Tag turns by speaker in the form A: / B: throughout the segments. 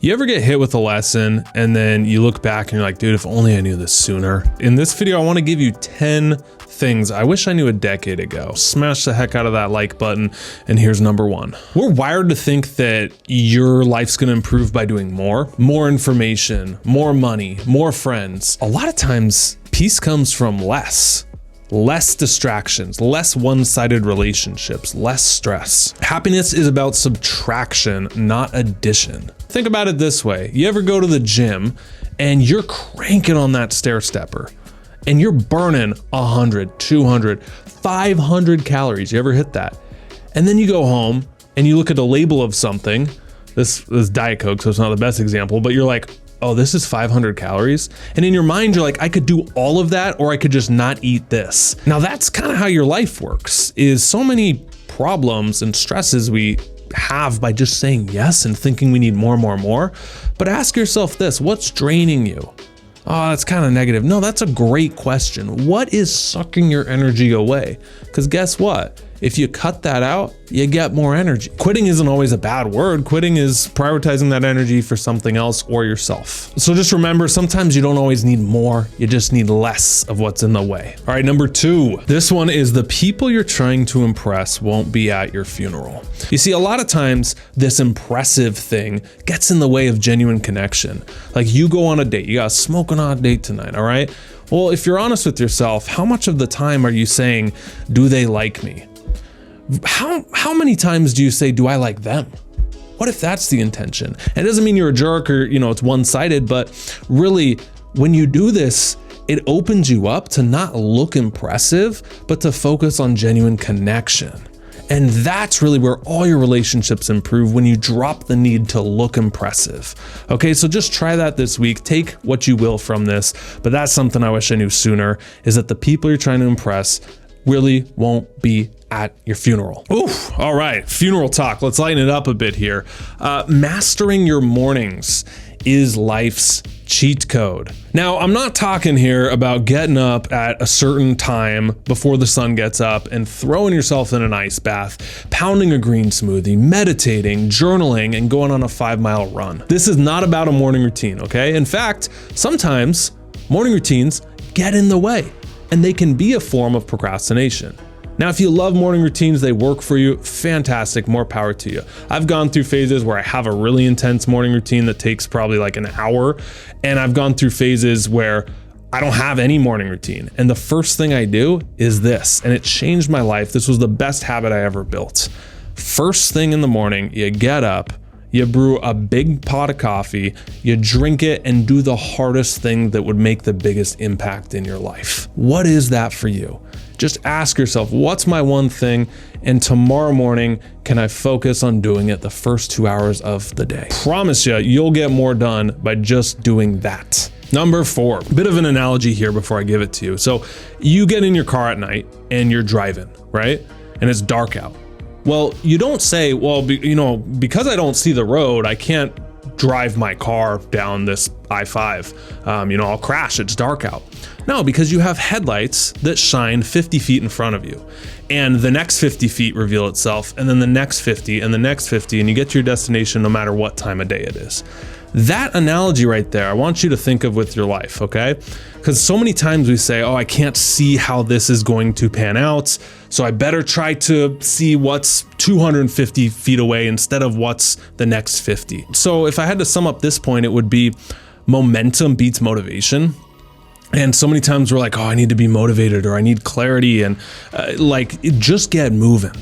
A: You ever get hit with a lesson and then you look back and you're like, dude, if only I knew this sooner. In this video, I want to give you 10 things I wish I knew a decade ago. Smash the heck out of that like button, and here's number 1. We're wired to think that your life's gonna improve by doing more information, more money, more friends. A lot of times, peace comes from less distractions, less one-sided relationships, less stress. Happiness is about subtraction, not addition. Think about it this way. You ever go to the gym and you're cranking on that stair stepper and you're burning 100, 200, 500 calories. You ever hit that? And then you go home and you look at the label of something. This is Diet Coke, so it's not the best example, but you're like, oh, this is 500 calories. And in your mind, you're like, I could do all of that, or I could just not eat this. Now that's kind of how your life works, is so many problems and stresses we have by just saying yes and thinking we need more. But ask yourself this, what's draining you? Oh, that's kind of negative. No, that's a great question. What is sucking your energy away? Because guess what? If you cut that out, you get more energy. Quitting isn't always a bad word. Quitting is prioritizing that energy for something else or yourself. So just remember, sometimes you don't always need more, you just need less of what's in the way. All right, number 2. This one is the people you're trying to impress won't be at your funeral. You see, a lot of times this impressive thing gets in the way of genuine connection. Like you go on a date, you got smoking on a date tonight, all right? Well, if you're honest with yourself, how much of the time are you saying, do they like me? How many times do you say, do I like them? What if that's the intention? And it doesn't mean you're a jerk or, it's one-sided, but really when you do this, it opens you up to not look impressive, but to focus on genuine connection. And that's really where all your relationships improve, when you drop the need to look impressive. Okay, so just try that this week. Take what you will from this, but that's something I wish I knew sooner, is that the people you're trying to impress really won't be at your funeral. Oof, all right, funeral talk. Let's lighten it up a bit here. Mastering your mornings is life's cheat code. Now, I'm not talking here about getting up at a certain time before the sun gets up and throwing yourself in an ice bath, pounding a green smoothie, meditating, journaling, and going on a 5-mile run. This is not about a morning routine, okay? In fact, sometimes morning routines get in the way, and they can be a form of procrastination. Now, if you love morning routines, they work for you, fantastic, more power to you. I've gone through phases where I have a really intense morning routine that takes probably like an hour, and I've gone through phases where I don't have any morning routine. And the first thing I do is this, and it changed my life. This was the best habit I ever built. First thing in the morning, you get up, you brew a big pot of coffee, you drink it, and do the hardest thing that would make the biggest impact in your life. What is that for you? Just ask yourself, what's my one thing? And tomorrow morning, can I focus on doing it the first 2 hours of the day? Promise you, you'll get more done by just doing that. Number 4, bit of an analogy here before I give it to you. So you get in your car at night and you're driving, right? And it's dark out. Well, you don't say, well, because I don't see the road, I can't drive my car down this I-5. I'll crash, it's dark out. No, because you have headlights that shine 50 feet in front of you, and the next 50 feet reveal itself, and then the next 50 and the next 50, and you get to your destination no matter what time of day it is. That analogy right there, I want you to think of with your life, okay? Because so many times we say, oh, I can't see how this is going to pan out, so I better try to see what's 250 feet away instead of what's the next 50. So if I had to sum up this point, it would be momentum beats motivation. And so many times we're like, oh, I need to be motivated, or I need clarity, and just get moving.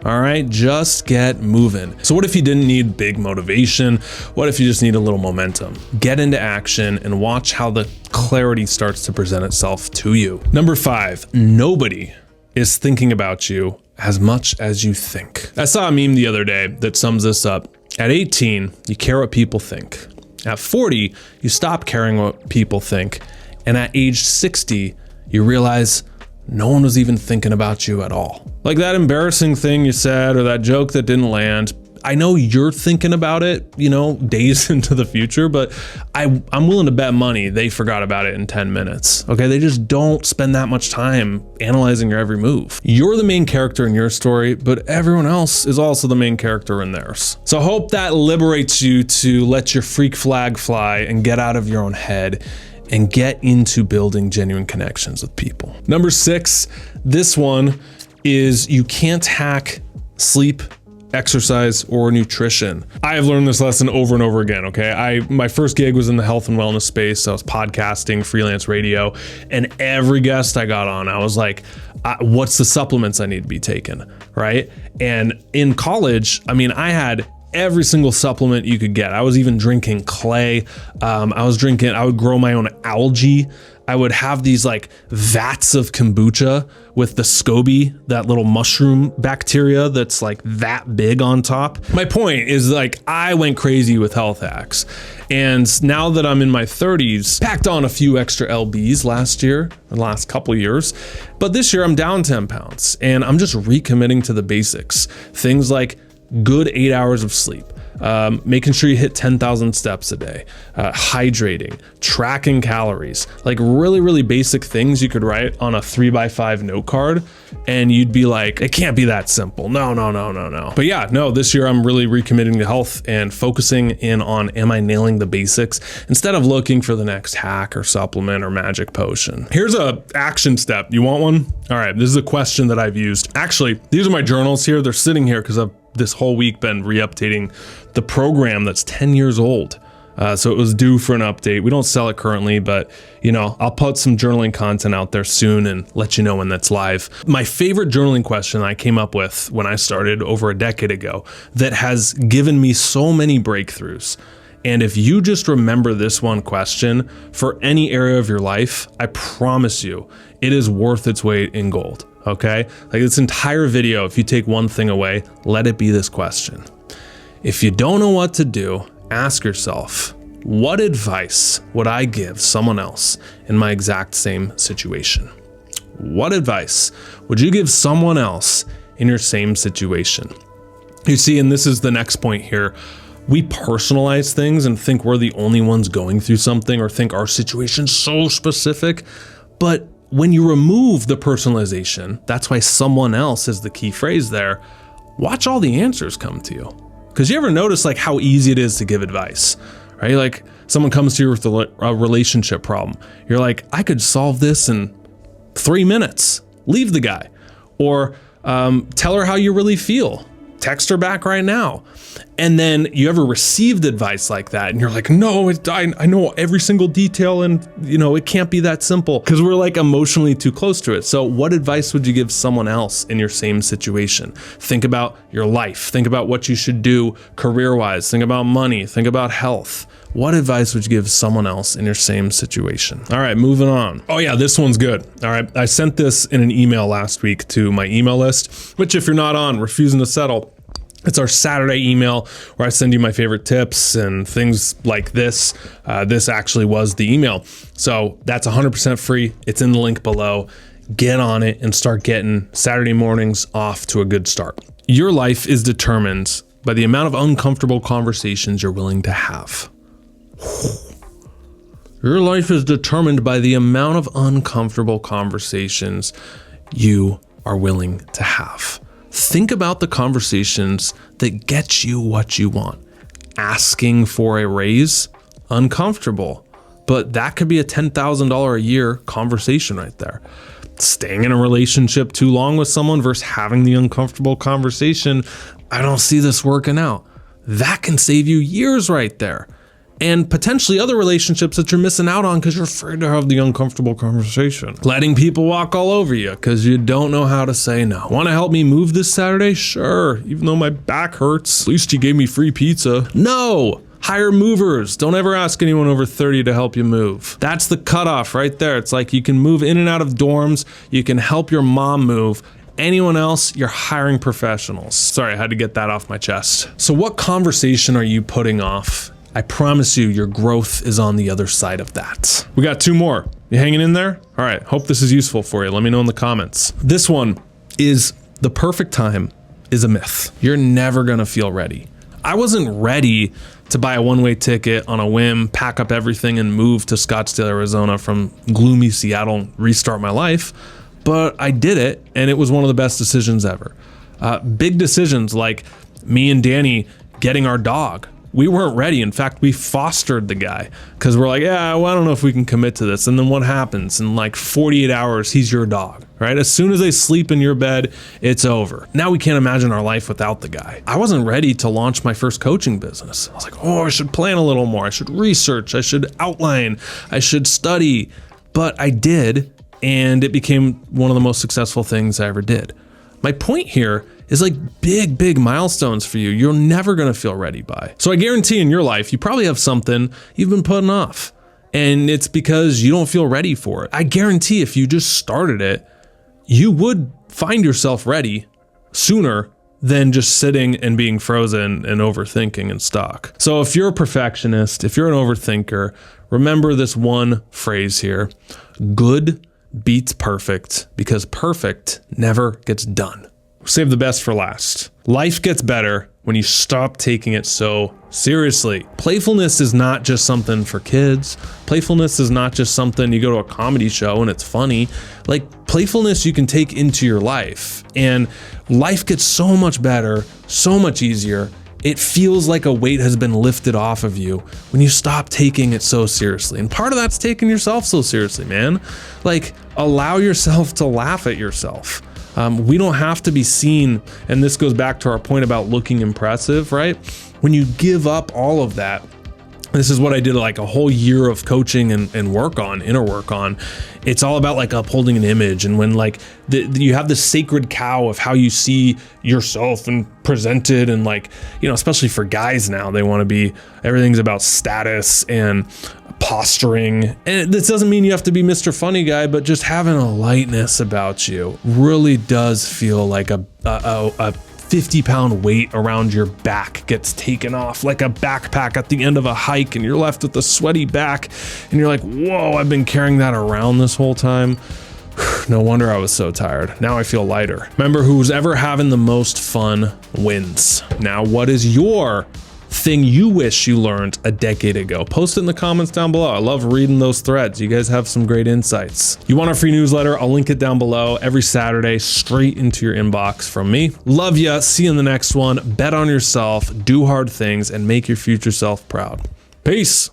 A: All right, just get moving. So what if you didn't need big motivation? What if you just need a little momentum? Get into action and watch how the clarity starts to present itself to you. Number 5, nobody is thinking about you as much as you think. I saw a meme the other day that sums this up. At 18, you care what people think. At 40, you stop caring what people think. And at age 60, you realize no one was even thinking about you at all. Like that embarrassing thing you said, or that joke that didn't land, I know you're thinking about it, you know, days into the future, but I'm willing to bet money they forgot about it in 10 minutes. Okay, they just don't spend that much time analyzing your every move. You're the main character in your story, but everyone else is also the main character in theirs. So I hope that liberates you to let your freak flag fly and get out of your own head and get into building genuine connections with people. Number 6, this one is you can't hack sleep, exercise, or nutrition. I have learned this lesson over and over again, okay? My first gig was in the health and wellness space. I was podcasting, freelance radio, and every guest I got on, I was like, what's the supplements I need to be taking, right? And in college, I mean, I had every single supplement you could get. I was even drinking clay. I would grow my own algae. I would have these like vats of kombucha with the SCOBY, that little mushroom bacteria that's like that big on top. My point is, like, I went crazy with health hacks. And now that I'm in my 30s, packed on a few extra LBs last year, the last couple years. But this year I'm down 10 pounds and I'm just recommitting to the basics. Things like good 8 hours of sleep, making sure you hit 10,000 steps a day, hydrating, tracking calories, like really, really basic things you could write on a 3x5 note card. And you'd be like, it can't be that simple. No. But yeah, no, this year I'm really recommitting to health and focusing in on, am I nailing the basics instead of looking for the next hack or supplement or magic potion. Here's a action step. You want one? All right, this is a question that I've used. Actually, these are my journals here. They're sitting here because I've this whole week been re-updating the program that's 10 years old. So it was due for an update. We don't sell it currently, but you know, I'll put some journaling content out there soon and let you know when that's live. My favorite journaling question I came up with when I started over a decade ago that has given me so many breakthroughs. And if you just remember this one question for any area of your life, I promise you, it is worth its weight in gold. Okay? Like this entire video, if you take one thing away, let it be this question. If you don't know what to do, ask yourself, what advice would I give someone else in my exact same situation? What advice would you give someone else in your same situation? You see, and this is the next point here, we personalize things and think we're the only ones going through something or think our situation's so specific, but when you remove the personalization, that's why someone else is the key phrase there, watch all the answers come to you. Because you ever notice like how easy it is to give advice, right? Like someone comes to you with a relationship problem. You're like, I could solve this in 3 minutes. Leave the guy. Or tell her how you really feel. Text her back right now. And then you ever received advice like that and you're like, no, I know every single detail and you know, it can't be that simple because we're like emotionally too close to it. So what advice would you give someone else in your same situation? Think about your life. Think about what you should do career-wise. Think about money. Think about health. What advice would you give someone else in your same situation? All right, moving on. Oh yeah, this one's good. All right, I sent this in an email last week to my email list, which if you're not on, refusing to settle, it's our Saturday email where I send you my favorite tips and things like this. This actually was the email. So that's 100% free. It's in the link below. Get on it and start getting Saturday mornings off to a good start. Your life is determined by the amount of uncomfortable conversations you're willing to have. Your life is determined by the amount of uncomfortable conversations you are willing to have. Think about the conversations that get you what you want. Asking for a raise, uncomfortable, but that could be a $10,000 a year conversation right there. Staying in a relationship too long with someone versus having the uncomfortable conversation, I don't see this working out. That can save you years right there. And potentially other relationships that you're missing out on because you're afraid to have the uncomfortable conversation. Letting people walk all over you because you don't know how to say no. Want to help me move this Saturday? Sure, even though my back hurts. At least you gave me free pizza. No! Hire movers. Don't ever ask anyone over 30 to help you move. That's the cutoff right there. It's like you can move in and out of dorms. You can help your mom move. Anyone else, you're hiring professionals. Sorry, I had to get that off my chest. So what conversation are you putting off? I promise you, your growth is on the other side of that. We got 2 more. You hanging in there? All right, hope this is useful for you. Let me know in the comments. This one is the perfect time is a myth. You're never gonna feel ready. I wasn't ready to buy a one-way ticket on a whim, pack up everything and move to Scottsdale, Arizona from gloomy Seattle and restart my life. But I did it, and it was one of the best decisions ever. Big decisions like me and Danny getting our dog. We weren't ready. In fact, we fostered the guy because we're like, yeah, well, I don't know if we can commit to this. And then what happens? In like 48 hours, he's your dog, right? As soon as they sleep in your bed, it's over. Now we can't imagine our life without the guy. I wasn't ready to launch my first coaching business. I was like, oh, I should plan a little more. I should research. I should outline. I should study. But I did, and it became one of the most successful things I ever did. My point here is like big milestones for you. You're never gonna feel ready by. So I guarantee in your life, you probably have something you've been putting off, and it's because you don't feel ready for it. I guarantee if you just started it, you would find yourself ready sooner than just sitting and being frozen and overthinking and stuck. So if you're a perfectionist, if you're an overthinker, remember this one phrase here: good beats perfect, because perfect never gets done. Save the best for last. Life gets better when you stop taking it so seriously. Playfulness is not just something for kids. Playfulness is not just something you go to a comedy show and it's funny. Like, playfulness you can take into your life, and life gets so much better, so much easier. It feels like a weight has been lifted off of you when you stop taking it so seriously. And part of that's taking yourself so seriously, man. Like, allow yourself to laugh at yourself. We don't have to be seen, and this goes back to our point about looking impressive, right? When you give up all of that, this is what I did like a whole year of coaching and inner work on. It's all about like upholding an image. And when like you have the sacred cow of how you see yourself and presented, and like, you know, especially for guys now, they want to be, everything's about status and posturing. And this doesn't mean you have to be Mr. Funny Guy, but just having a lightness about you really does feel like a 50-pound weight around your back gets taken off, like a backpack at the end of a hike, and you're left with a sweaty back, and you're like, whoa, I've been carrying that around this whole time. No wonder I was so tired. Now I feel lighter. Remember, who's ever having the most fun wins. Now, what is your thing you wish you learned a decade ago? Post it in the comments down below. I love reading those threads. You guys have some great insights. You want a free newsletter? I'll link it down below every Saturday, straight into your inbox from me. Love ya. See you in the next one. Bet on yourself, do hard things, and make your future self proud. Peace.